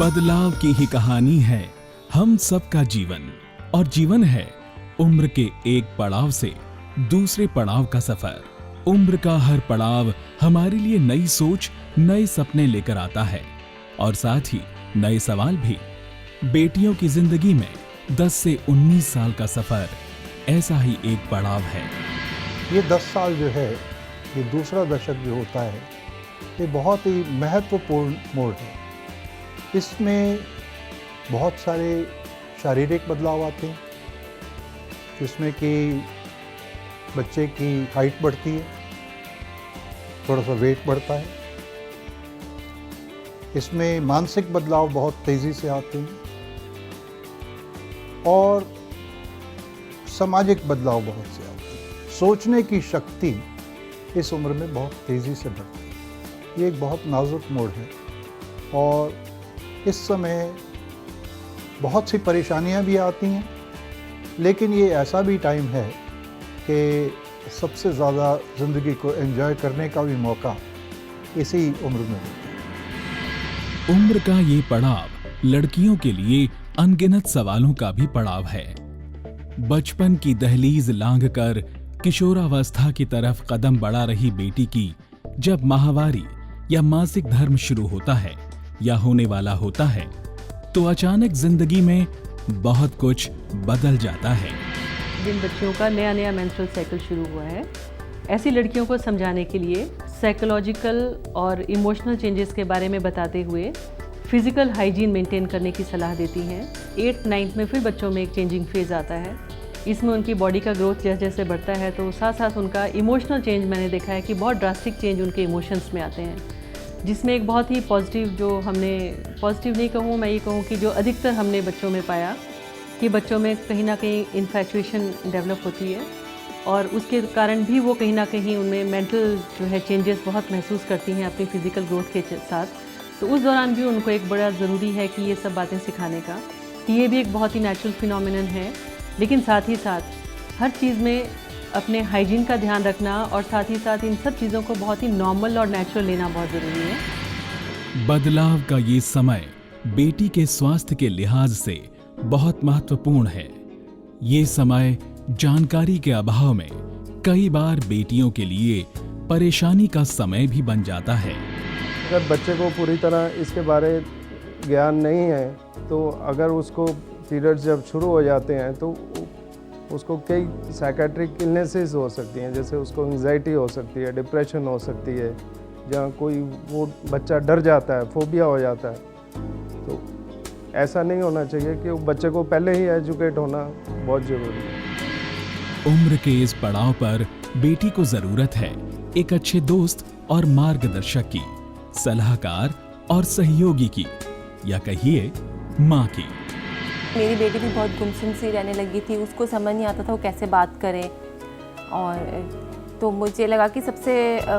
बदलाव की ही कहानी है हम सबका जीवन, और जीवन है उम्र के एक पड़ाव से दूसरे पड़ाव का सफर। उम्र का हर पड़ाव हमारे लिए नई सोच, नए सपने लेकर आता है और साथ ही नए सवाल भी। बेटियों की जिंदगी में 10 से 19 साल का सफर ऐसा ही एक पड़ाव है। ये 10 साल जो है, ये दूसरा दशक जो होता है, ये बहुत ही महत्वपूर्ण मोड़ है। इसमें बहुत सारे शारीरिक बदलाव आते हैं, जिसमें कि बच्चे की हाइट बढ़ती है, थोड़ा सा वेट बढ़ता है। इसमें मानसिक बदलाव बहुत तेज़ी से आते हैं और सामाजिक बदलाव बहुत से आते हैं। सोचने की शक्ति इस उम्र में बहुत तेज़ी से बढ़ती है। ये एक बहुत नाजुक मोड़ है और इस समय बहुत सी परेशानियां भी आती हैं, लेकिन ये ऐसा भी टाइम है कि सबसे ज़्यादा ज़िंदगी को एंजॉय करने का भी मौका इसी उम्र में होता है। उम्र का ये पड़ाव लड़कियों के लिए अनगिनत सवालों का भी पड़ाव है। बचपन की दहलीज लांघकर किशोरावस्था की तरफ कदम बढ़ा रही बेटी की जब माहवारी या मासिक धर्म शुरू होता है या होने वाला होता है, तो अचानक जिंदगी में बहुत कुछ बदल जाता है। जिन बच्चियों का नया नया मेंस्ट्रुअल साइकिल शुरू हुआ है, ऐसी लड़कियों को समझाने के लिए साइकोलॉजिकल और इमोशनल चेंजेस के बारे में बताते हुए फिजिकल हाइजीन मेंटेन करने की सलाह देती हैं। 8th 9th में फिर बच्चों में एक चेंजिंग फेज़ आता है। इसमें उनकी बॉडी का ग्रोथ जैसे जैसे बढ़ता है, तो साथ साथ उनका इमोशनल चेंज मैंने देखा है कि बहुत ड्रास्टिक चेंज उनके इमोशंस में आते हैं, जिसमें एक बहुत ही पॉजिटिव, जो हमने पॉजिटिव नहीं कहूँ, मैं ये कहूँ कि जो अधिकतर हमने बच्चों में पाया कि बच्चों में कहीं ना कहीं इन्फैचुएशन डेवलप होती है और उसके कारण भी वो कहीं ना कहीं उनमें मेंटल जो है चेंजेस बहुत महसूस करती हैं अपनी फिजिकल ग्रोथ के साथ। तो उस दौरान भी उनको एक बड़ा ज़रूरी है कि ये सब बातें सिखाने का, कि ये भी एक बहुत ही नेचुरल फिनोमिनन है, लेकिन साथ ही साथ हर चीज़ में अपने हाइजीन का ध्यान रखना और साथ ही साथ इन सब चीज़ों को बहुत ही नॉर्मल और नेचुरल लेना बहुत ज़रूरी है। बदलाव का ये समय बेटी के स्वास्थ्य के लिहाज से बहुत महत्वपूर्ण है। ये समय जानकारी के अभाव में कई बार बेटियों के लिए परेशानी का समय भी बन जाता है। अगर बच्चे को पूरी तरह इसके बारे ज्ञान नहीं है, तो अगर उसको पीरियड्स जब शुरू हो जाते हैं तो उसको कई साइकेट्रिक इलनेसेस हो सकती हैं, जैसे उसको एंग्जाइटी हो सकती है, डिप्रेशन हो सकती है, जहाँ कोई वो बच्चा डर जाता है, फोबिया हो जाता है। तो ऐसा नहीं होना चाहिए कि बच्चे को पहले ही एजुकेट होना बहुत ज़रूरी है। उम्र के इस पड़ाव पर बेटी को ज़रूरत है एक अच्छे दोस्त और मार्गदर्शक की, सलाहकार और सहयोगी की, या कहिए माँ की। मेरी बेटी भी बहुत गुमसुम सी रहने लगी थी, उसको समझ नहीं आता था वो कैसे बात करे। और तो मुझे लगा कि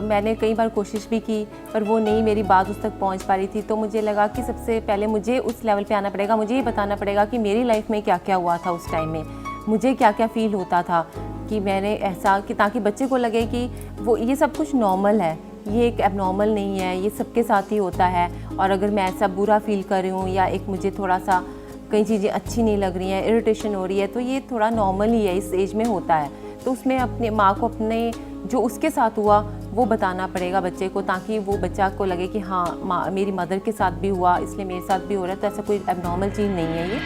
मैंने कई बार कोशिश भी की, पर वो नहीं मेरी बात उस तक पहुंच पा रही थी। तो मुझे लगा कि सबसे पहले मुझे उस लेवल पे आना पड़ेगा, मुझे ये बताना पड़ेगा कि मेरी लाइफ में क्या क्या हुआ था उस टाइम में, मुझे क्या क्या फील होता था, कि मैंने ऐसा कि ताकि बच्चे को लगे कि वो ये सब कुछ नॉर्मल है, ये एक एबनॉर्मल नहीं है, ये सबके साथ ही होता है। और अगर मैं ऐसा बुरा फील कर रही हूँ या एक मुझे थोड़ा सा कई चीज़ें अच्छी नहीं लग रही हैं, इरिटेशन हो रही है, तो ये थोड़ा नॉर्मल ही है, इस एज में होता है। तो उसमें अपने माँ को अपने जो उसके साथ हुआ वो बताना पड़ेगा बच्चे को, ताकि वो बच्चा को लगे कि हाँ माँ मेरी मदर के साथ भी हुआ इसलिए मेरे साथ भी हो रहा है। तो ऐसा कोई एबनॉर्मल चीज़ नहीं है ये।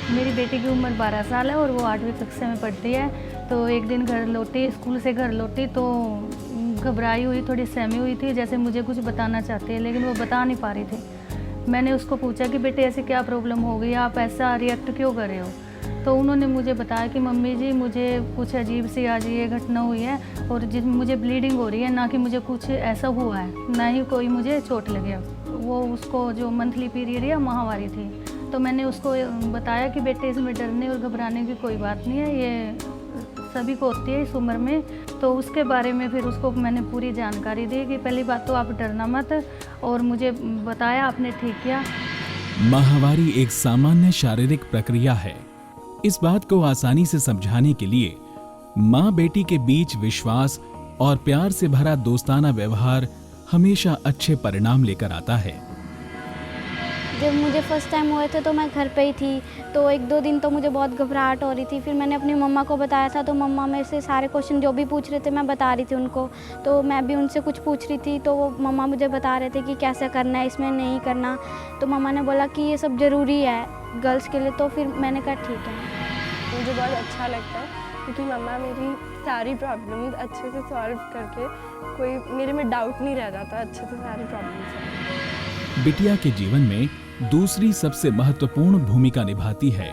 मेरी बेटी की उम्र 12 साल है और वो 8वीं कक्षा में पढ़ती है। तो एक दिन घर लौटी, स्कूल से घर लौटी तो घबराई हुई, थोड़ी सहमी हुई थी, जैसे मुझे कुछ बताना चाहती है लेकिन वो बता नहीं पा रही थी। मैंने उसको पूछा कि बेटे ऐसे क्या प्रॉब्लम हो गई, आप ऐसा रिएक्ट क्यों कर रहे हो? तो उन्होंने मुझे बताया कि मम्मी जी मुझे कुछ अजीब सी आज ये घटना हुई है और जिसमें मुझे ब्लीडिंग हो रही है, ना कि मुझे कुछ ऐसा हुआ है, ना ही कोई मुझे चोट लगे। वो उसको जो मंथली पीरियड या माहवारी थी। तो मैंने उसको बताया कि बेटे इसमें डरने और घबराने की कोई बात नहीं है, ये सभी को होती है इस उम्र में। तो उसके बारे में फिर उसको मैंने पूरी जानकारी दी कि पहली बात तो आप डरना मत, और मुझे बताया आपने ठीक किया। माहवारी एक सामान्य शारीरिक प्रक्रिया है। इस बात को आसानी से समझाने के लिए माँ बेटी के बीच विश्वास और प्यार से भरा दोस्ताना व्यवहार हमेशा अच्छे परिणाम लेकर आता है। जब मुझे फर्स्ट टाइम हुए थे तो मैं घर पे ही थी, तो 1-2 दिन तो मुझे बहुत घबराहट हो रही थी। फिर मैंने अपनी मम्मा को बताया था, तो मम्मा मेरे से सारे क्वेश्चन जो भी पूछ रहे थे मैं बता रही थी उनको। तो मैं भी उनसे कुछ पूछ रही थी, तो वो मम्मा मुझे बता रहे थे कि कैसे करना है, इसमें नहीं करना। तो मम्मा ने बोला कि ये सब ज़रूरी है गर्ल्स के लिए। तो फिर मैंने कहा ठीक है। मुझे बहुत अच्छा लगता है क्योंकि मम्मा मेरी सारी प्रॉब्लम्स अच्छे से सॉल्व करके, कोई मेरे में डाउट नहीं रह जाता, अच्छे से सारी प्रॉब्लम्स। बिटिया के जीवन में दूसरी सबसे महत्वपूर्ण भूमिका निभाती है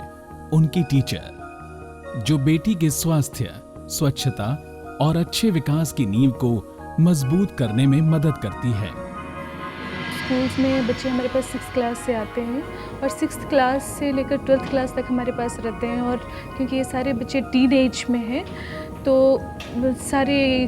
उनकी टीचर, जो बेटी के स्वास्थ्य, स्वच्छता और अच्छे विकास की नींव को मजबूत करने में मदद करती है। स्कूल्स में बच्चे हमारे पास 6th क्लास से आते हैं और 6th क्लास से लेकर 12th क्लास तक हमारे पास रहते हैं। और क्योंकि ये सारे बच्चे टीन एज में हैं, तो सारे